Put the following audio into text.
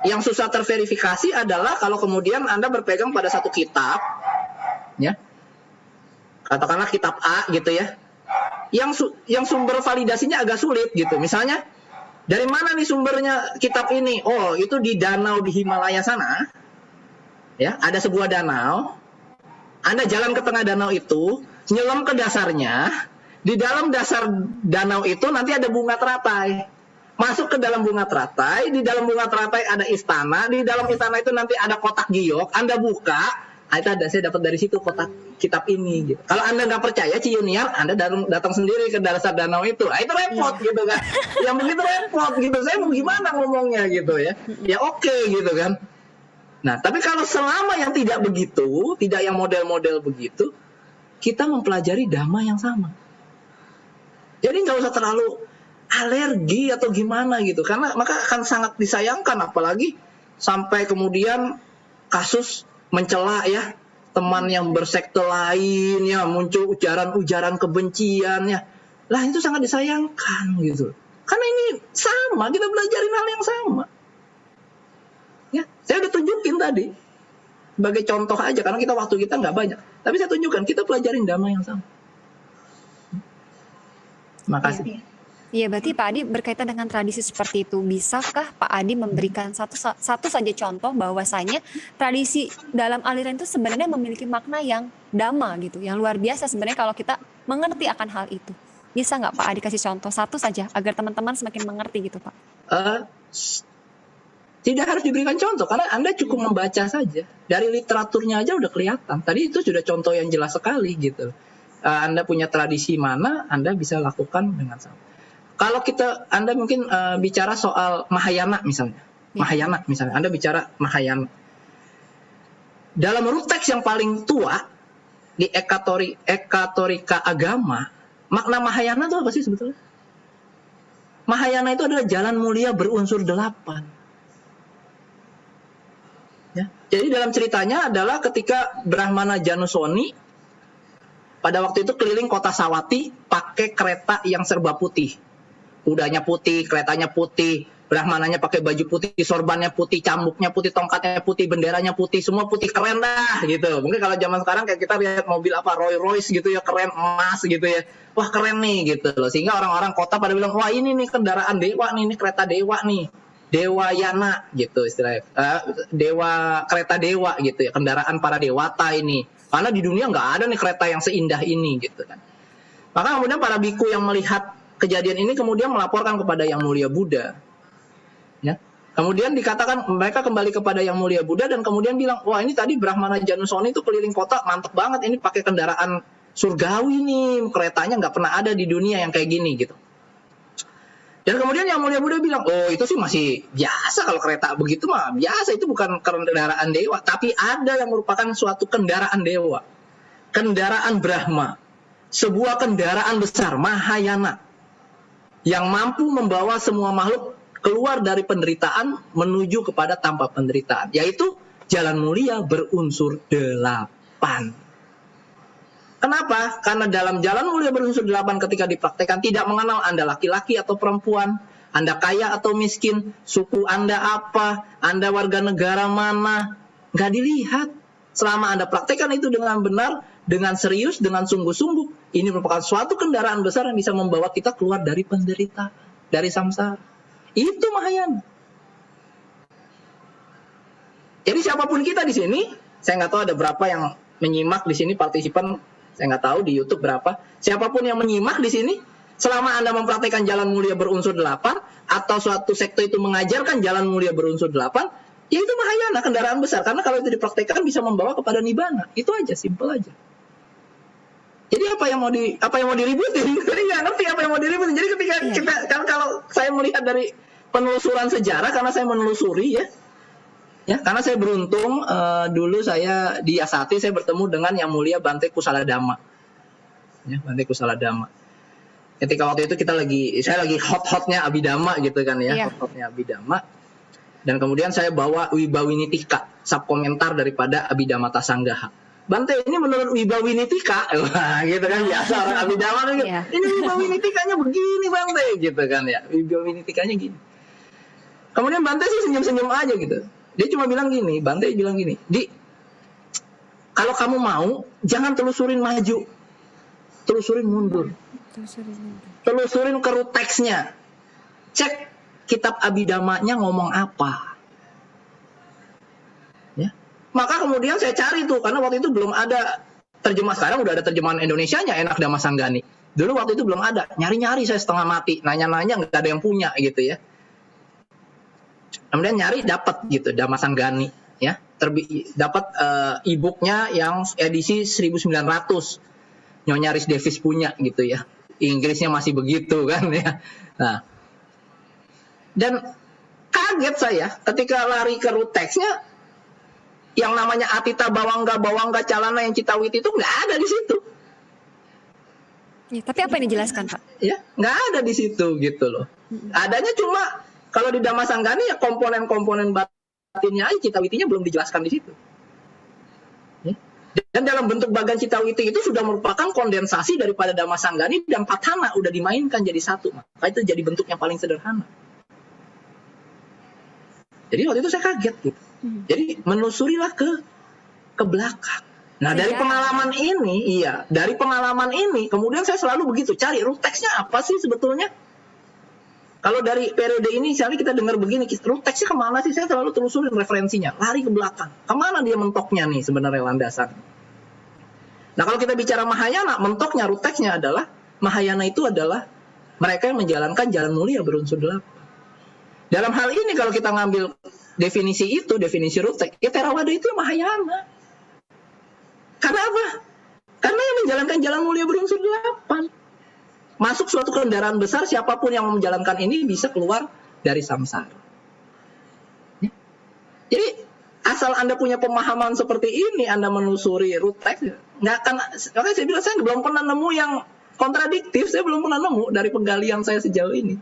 Yang susah terverifikasi adalah kalau kemudian Anda berpegang pada satu kitab, ya, katakanlah kitab A gitu ya, yang sumber validasinya agak sulit gitu. Misalnya, dari mana nih sumbernya kitab ini? Oh, itu di danau di Himalaya sana. Ya, ada sebuah danau. Anda jalan ke tengah danau itu, nyelam ke dasarnya. Di dalam dasar danau itu nanti ada bunga teratai. Masuk ke dalam bunga teratai, di dalam bunga teratai ada istana, di dalam istana itu nanti ada kotak giok. Anda buka, itu ada, saya dapat dari situ kotak kitab ini gitu. Kalau Anda nggak percaya Ciuniar, Anda datang sendiri ke dasar danau itu. Itu repot gitu kan. Yang begitu repot gitu. Saya mau gimana ngomongnya gitu ya. Ya oke gitu kan. Nah, tapi kalau selama yang tidak begitu, tidak yang model-model begitu, kita mempelajari dhamma yang sama. Jadi nggak usah terlalu alergi atau gimana gitu. Karena maka akan sangat disayangkan apalagi sampai kemudian kasus mencela ya teman yang bersekte lain ya, muncul ujaran-ujaran kebencian ya. Lah itu sangat disayangkan gitu. Karena ini sama, kita belajarin hal yang sama. Ya, saya udah tunjukin tadi sebagai contoh aja karena waktu kita nggak banyak. Tapi saya tunjukkan kita pelajarin dhamma yang sama. Makasih. Iya, berarti Pak Adi berkaitan dengan tradisi seperti itu, bisakah Pak Adi memberikan satu saja contoh bahwasanya tradisi dalam aliran itu sebenarnya memiliki makna yang dhamma gitu, yang luar biasa sebenarnya kalau kita mengerti akan hal itu. Bisa nggak Pak Adi kasih contoh satu saja agar teman-teman semakin mengerti gitu Pak? Tidak harus diberikan contoh karena Anda cukup membaca saja. Dari literaturnya aja udah kelihatan. Tadi itu sudah contoh yang jelas sekali gitu. Anda punya tradisi mana, Anda bisa lakukan dengan sama. Kalau Anda mungkin bicara soal Mahayana misalnya. Mahayana misalnya, Anda bicara Mahayana. Dalam root text yang paling tua di Ekatorika agama, makna Mahayana itu apa sih sebetulnya? Mahayana itu adalah jalan mulia berunsur 8. Ya. Jadi dalam ceritanya adalah ketika Brahmana Janusoni pada waktu itu keliling kota Sawati pakai kereta yang serba putih. Kudanya putih, keretanya putih, Brahmananya pakai baju putih, sorbannya putih, cambuknya putih, tongkatnya putih, benderanya putih, semua putih, keren dah gitu. Mungkin kalau zaman sekarang kayak kita lihat mobil apa Rolls Royce gitu ya, keren, emas gitu ya. Wah keren nih gitu loh. Sehingga orang-orang kota pada bilang, wah ini nih kendaraan dewa nih, ini kereta dewa nih. Dewa Yana gitu istilahnya. Kereta dewa gitu ya, kendaraan para dewata ini. Karena di dunia nggak ada nih kereta yang seindah ini gitu kan. Maka kemudian para biku yang melihat kejadian ini kemudian melaporkan kepada Yang Mulia Buddha. Ya. Kemudian dikatakan mereka kembali kepada Yang Mulia Buddha dan kemudian bilang, wah ini tadi Brahmana Janusoni itu keliling kota mantep banget, ini pakai kendaraan surgawi nih, keretanya nggak pernah ada di dunia yang kayak gini gitu. Dan kemudian Yang Mulia Buddha bilang, oh itu sih masih biasa, kalau kereta begitu mah biasa, itu bukan kendaraan dewa, tapi ada yang merupakan suatu kendaraan dewa, kendaraan Brahma, sebuah kendaraan besar, Mahayana, yang mampu membawa semua makhluk keluar dari penderitaan menuju kepada tanpa penderitaan, yaitu jalan mulia berunsur 8. Kenapa? Karena dalam jalan mulia berunsur 8 ketika dipraktekkan tidak mengenal Anda laki-laki atau perempuan, Anda kaya atau miskin, suku Anda apa, Anda warga negara mana, nggak dilihat. Selama Anda praktekkan itu dengan benar, dengan serius, dengan sungguh-sungguh, ini merupakan suatu kendaraan besar yang bisa membawa kita keluar dari penderitaan, dari samsara. Itu Mahayana. Jadi siapapun kita di sini, saya nggak tahu ada berapa yang menyimak di sini partisipan, saya nggak tahu di YouTube berapa. Siapapun yang menyimak di sini, selama Anda mempraktekkan jalan mulia berunsur 8, atau suatu sekte itu mengajarkan jalan mulia berunsur 8, ya itu Mahayana, kendaraan besar. Karena kalau itu dipraktekkan bisa membawa kepada Nibbana. Itu aja, simple aja. Jadi apa yang mau diributin? Jadi nggak ngerti apa yang mau diributin. Jadi ketika kalau saya melihat dari penelusuran sejarah, karena saya menelusuri ya, karena saya beruntung dulu saya di Asati saya bertemu dengan Yang Mulia Bante Kusaladhamma. Ya, Bante Kusaladhamma. Ketika waktu itu saya lagi hot-hotnya Abhidhamma gitu kan ya, hot-hotnya Abhidhamma. Dan kemudian saya bawa Wibawinitika, subkomentar daripada Abhidhammata Sanggaha. Bante, ini menurut Wibawinitika, gitu kan, biasa orang Abhidhamma gitu. Ini Wibawinitikanya begini Bante, gitu kan ya. Wibawinitikanya gini. Kemudian Bante sih senyum-senyum aja gitu. Dia cuma bilang gini, Bante bilang gini, Di, kalau kamu mau, jangan telusurin maju, telusurin mundur. Telusurin ke root text-nya. Cek kitab Abhidhamma-nya ngomong apa. Ya. Maka kemudian saya cari tuh, karena waktu itu belum ada terjemah, sekarang udah ada terjemahan Indonesianya, Enak Dhamma Sanggani. Dulu waktu itu belum ada, nyari-nyari saya setengah mati, nanya-nanya nggak ada yang punya gitu ya. Kemudian nyari dapat gitu Dhamma Sanggani ya, dapat e-booknya yang edisi 1900, Nyonya Rhys Davids punya gitu ya. Inggrisnya masih begitu kan ya. Nah, dan kaget saya ketika lari ke root text-nya, yang namanya Atita Bawangga Calana yang Citawiti itu nggak ada di situ. Ya, tapi apa yang dijelaskan, Pak? Ya, nggak ada di situ gitu loh. Adanya cuma kalau di Dhamma Sanggani ya komponen-komponen batinnya aja, Citawitinya belum dijelaskan di situ. Ya. Dan dalam bentuk bagan Citawiti itu sudah merupakan kondensasi daripada Dhamma Sanggani dan Patthana udah dimainkan jadi satu. Maka itu jadi bentuk yang paling sederhana. Jadi waktu itu saya kaget gitu. Jadi menelusurilah ke belakang. Nah, dari pengalaman ini, kemudian saya selalu begitu, cari root text-nya apa sih sebetulnya? Kalau dari periode ini, misalnya kita dengar begini, root text-nya kemana sih? Saya selalu telusurin referensinya, lari ke belakang. Kemana dia mentoknya nih sebenarnya landasan? Nah, kalau kita bicara Mahayana, mentoknya root text-nya adalah, Mahayana itu adalah mereka yang menjalankan jalan mulia berunsur 8. Dalam hal ini kalau kita ngambil definisi itu, definisi root text, ya Theravada itu Mahayana. Karena apa? Karena yang menjalankan jalan mulia berunsur 8. Masuk suatu kendaraan besar, siapapun yang menjalankan ini bisa keluar dari samsara. Ya. Jadi asal Anda punya pemahaman seperti ini, Anda menelusuri root text, nggak akan. Makanya saya bilang saya belum pernah nemu yang kontradiktif, saya belum pernah nemu dari penggalian saya sejauh ini.